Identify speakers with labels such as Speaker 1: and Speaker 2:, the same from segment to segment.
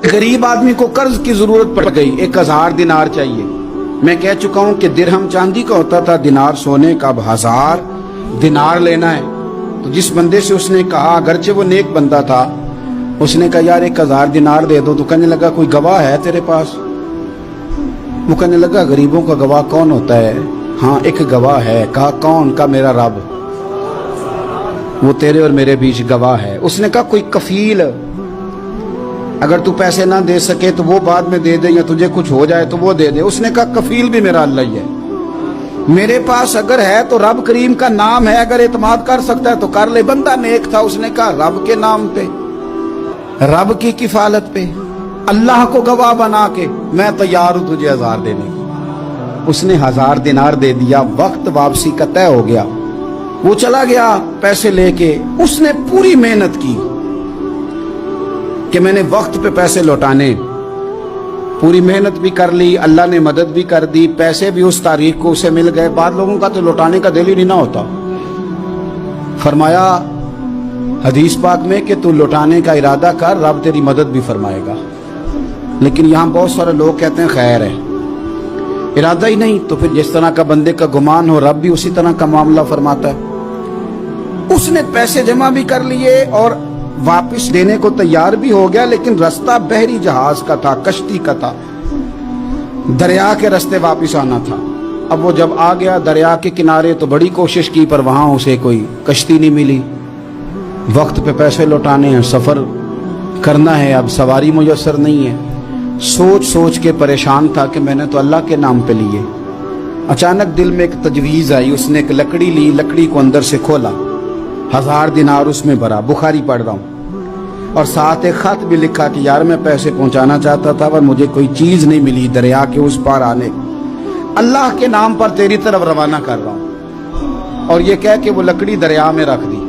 Speaker 1: गरीब आदमी को कर्ज की जरूरत पड़ गई, 1000 दिनार चाहिए। मैं कह चुका हूं कि दिरहम चांदी का होता था, दिनार सोने का। अब 1000 दिनार लेना है। तो जिस बंदे से उसने कहा, अगरचे वो नेक बंदा था, उसने कहा यार 1000 दिनार दे दो। तो कहने लगा कोई गवाह है तेरे पास? वो कहने लगा गरीबों का गवाह कौन होता है? हाँ एक गवाह है। कहा कौन? का मेरा रब, वो तेरे और मेरे बीच गवाह है। उसने कहा कोई कफील, अगर तू पैसे ना दे सके तो वो बाद में दे दे, या तुझे कुछ हो जाए तो वो दे दे। उसने कहा कफील भी मेरा अल्लाह ही है। मेरे पास अगर है तो रब करीम का नाम है, अगर एतमाद कर सकता है तो कर ले। बंदा नेक था, उसने कहा रब के नाम पे, रब की किफालत पे, अल्लाह को गवाह बना के मैं तैयार हूं तुझे 1000 देने को। उसने 1000 दिनार दे दिया। वक्त वापसी का तय हो गया। वो चला गया पैसे लेके। उसने पूरी मेहनत की कि मैंने वक्त पे पैसे लौटाने, पूरी मेहनत भी कर ली, अल्लाह ने मदद भी कर दी, पैसे भी उस तारीख को उसे मिल गए। बाद लोगों का तो लौटाने का दिल ही नहीं ना होता। फरमाया हदीस पाक में कि तू लौटाने का इरादा कर, रब तेरी मदद भी फरमाएगा। लेकिन यहाँ बहुत सारे लोग कहते हैं खैर है, इरादा ही नहीं। तो फिर जिस तरह का बंदे का गुमान हो, रब भी उसी तरह का मामला फरमाता है। उसने पैसे जमा भी कर लिए और वापस देने को तैयार भी हो गया, लेकिन रास्ता बहरी जहाज का था, कश्ती का था, दरिया के रास्ते वापस आना था। अब वो जब आ गया दरिया के किनारे तो बड़ी कोशिश की, पर वहां उसे कोई कश्ती नहीं मिली। वक्त पे पैसे लौटाने हैं, सफर करना है, अब सवारी मुयस्सर नहीं है। सोच सोच के परेशान था कि मैंने तो अल्लाह के नाम पे लिए। अचानक दिल में एक तजवीज आई। उसने एक लकड़ी ली, लकड़ी को अंदर से खोला, 1000 दिनार उसमें भरा। बुखारी पढ़ रहा हूँ, और साथ एक खत भी लिखा कि यार मैं पैसे पहुंचाना चाहता था पर मुझे कोई चीज नहीं मिली दरिया के उस पार आने, अल्लाह के नाम पर तेरी तरफ रवाना कर रहा हूँ। और ये कह के वो लकड़ी दरिया में रख दी।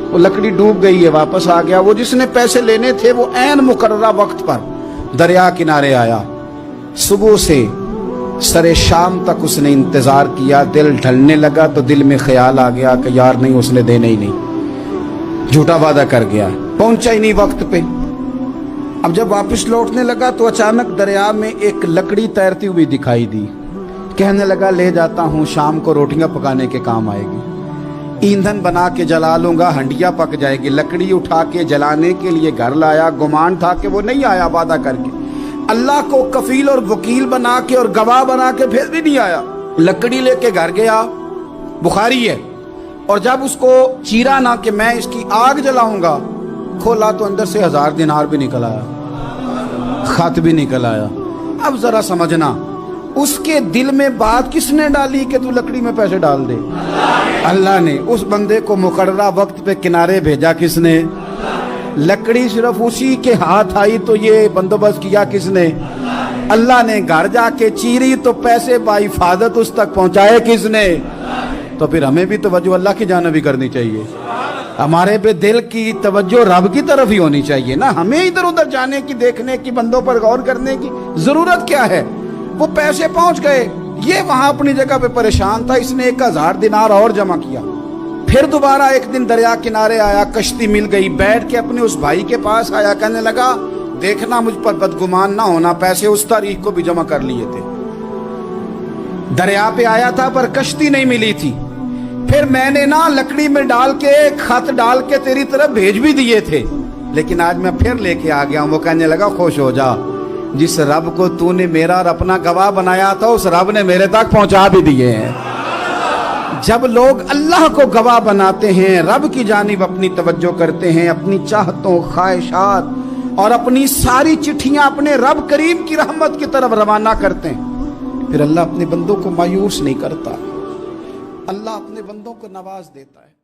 Speaker 1: वो लकड़ी डूब गई है, वापस आ गया। वो जिसने पैसे लेने थे वो ऐन मुकर्ररा वक्त पर दरिया किनारे आया। सुबह से सरे शाम तक उसने इंतजार किया। दिल ढलने लगा तो दिल में ख्याल आ गया कि यार नहीं, उसने देने ही नहीं, झूठा वादा कर गया, पहुंचा ही नहीं वक्त पे। अब जब वापस लौटने लगा तो अचानक दरिया में एक लकड़ी तैरती हुई दिखाई दी। कहने लगा ले जाता हूं, शाम को रोटियां पकाने के काम आएगी, ईंधन बना के जला लूंगा, हंडिया पक जाएगी। लकड़ी उठा के जलाने के लिए घर लाया। गुमान था कि वो नहीं आया वादा करके। अल्लाह को कफील और वकील बना के और गवाह बना के फिर भी नहीं आया। लकड़ी लेके घर गया, बुखारी है, और जब उसको चीरा ना कि मैं इसकी आग जलाऊंगा, खोला तो अंदर से 1000 दिनार भी निकल आया, खत भी निकल आया। अब जरा समझना, उसके दिल में बात किसने डाली कि तू लकड़ी में पैसे डाल दे? अल्लाह ने। उस बंदे को मुकर्ररा वक्त पे किनारे भेजा किसने? लकड़ी सिर्फ उसी के हाथ आई तो ये बंदोबस्त किया किसने? अल्लाह ने। घर जाके चीरी तो पैसे बाहिफाजत उस तक पहुंचाए किसने? तो फिर हमें भी तवज्जो अल्लाह की जानिब भी करनी चाहिए। हमारे पे दिल की तवज्जो रब की तरफ ही होनी चाहिए ना। हमें इधर उधर जाने की, देखने की, बंदों पर गौर करने की जरूरत क्या है? वो पैसे पहुंच गए, ये वहां अपनी जगह पे परेशान था। इसने 1000 दिनार और जमा किया। फिर दोबारा एक दिन दरिया किनारे आया, कश्ती मिल गई, बैठ के अपने उस भाई के पास आया। कहने लगा देखना मुझ पर बदगुमान ना होना, पैसे उस तारीख को भी जमा कर लिए थे। दरिया पे आया था पर कश्ती नहीं मिली थी। फिर मैंने ना लकड़ी में डाल के, खत डाल के तेरी तरफ भेज भी दिए थे, लेकिन आज मैं फिर लेके आ गया हूं। वो कहने लगा खुश हो जा, जिस रब को तूने मेरा और अपना गवाह बनाया था उस रब ने मेरे तक पहुंचा भी दिए हैं। जब लोग अल्लाह को गवाह बनाते हैं, रब की जानिब अपनी तवज्जो करते हैं, अपनी चाहतों, ख्वाहिशात और अपनी सारी चिट्ठियां अपने रब करीम की रहमत की तरफ रवाना करते हैं, फिर अल्लाह अपने बंदों को मायूस नहीं करता। अल्लाह अपने बंदों को नवाज देता है।